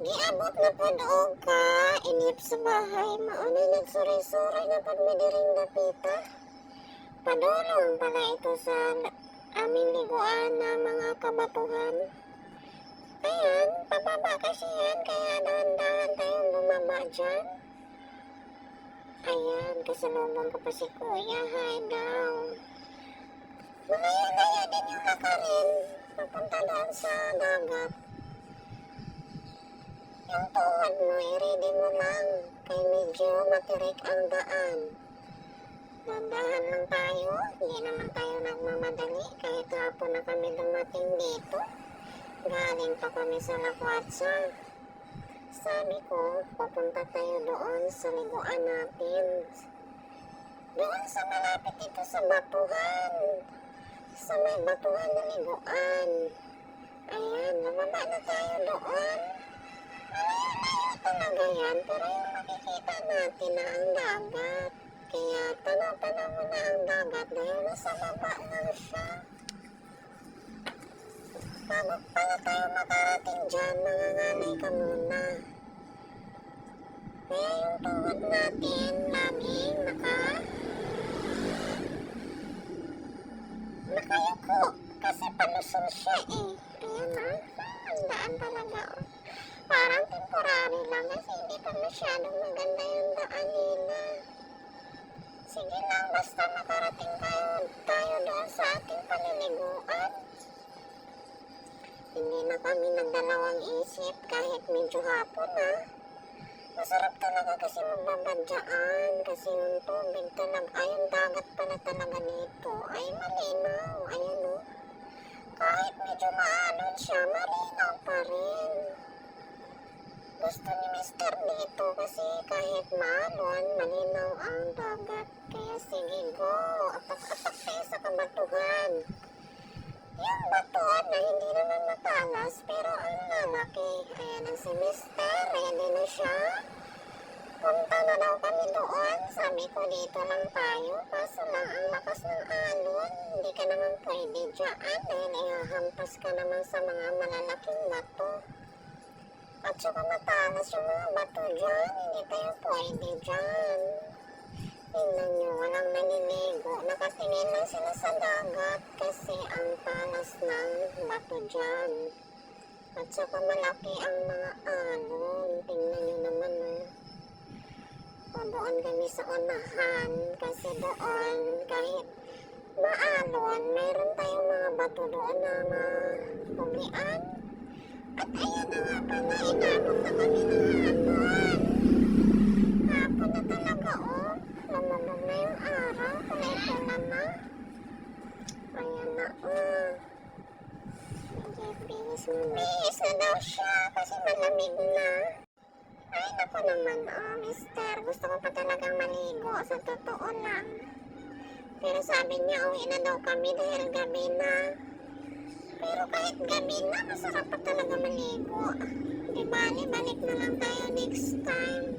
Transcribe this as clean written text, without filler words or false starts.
Giabot na pod og ka inip sa bahay, maunay nagsuray-suray na pod mi diring dapita. Padulong pala ito sa aming liguan na mga kabatuhan. Ayan, pababa kasi yan, kaya dahan-dahan tayong bumaba dyan. Ayan, kasalubong ko pa si Kuya, hi daw. Malaya-laya din yung lakarin, papunta doon sa dagat. Yung tuhod mo, i-ready mo lang, kaya medyo matirik ang daan. Dandahan lang tayo, hindi naman tayo nagmamadali, kahit hapon na kami dumating dito. Galing pa kami sa Lakwatsa. Sabi ko, papunta tayo doon sa liguan natin. Doon sa malapit ito sa batuhan. Sa may batuhan na liguan. Ayan, nababa na tayo doon. Malayo-layo talaga yan, pero yung makikita natin na ang dagat. Kaya tanaw-tanaw mo na ang dagat dahil nasa baba lang siya. Bago pala tayo makarating dyan, mangangalay ka muna. Kaya yung tuhod natin laging nakayuko. Kasi palusong siya eh. Kaya na, ang daan talaga. Parang temporary lang kasi hindi pa masyadong maganda yung daan nila. Sige lang, basta makarating tayo doon sa ating paliliguan. Hindi na kami nagdalawang isip kahit medyo hapon na. Masarap talaga kasi magbabadyaan kasi yung tubig talaga, ay yung dagat pala talaga dito ay malinaw. Ayan o. Kahit medyo maalon siya, malinaw pa rin. Gusto ni Mr. dito kasi kahit maalon, malinaw ang dagat. Kaya sige go, atak-atak tayo sa kabatuhan. Yung batuhan na hindi naman matalas pero ang lalaki. Ayan ang si Mr. Ready na siya. Punta na daw kami doon. Sabi ko dito lang tayo. Kaso lang ang lakas ng alon. Hindi ka naman pwede dyan. Dahil ihahampas ka naman sa mga malalaking bato. At saka matalas yung mga bato dyan. Hindi tayo pwede dyan. Tingnan nyo, walang naliligo. Nakatingin lang sila sa dagat kasi ang talas ng bato dyan. At saka malaki ang mga alon. Tingnan nyo naman o doon kami sa unahan kasi doon kahit maalon, mayroon tayong mga bato doon na mapulian. At ayan na nga pala, inabot na kami ng hapon. Hapon na talaga lumabog na yung araw, kulay-pula na. Ayan na bihis na daw siya kasi malamig na. Ay naku naman mister, gusto ko pa talagang maligo sa totoo lang. Pero sabi niya uwi na daw kami dahil gabi na. Pero kahit gabi na, masarap pa talaga maligo. Di bali, balik na lang tayo next time.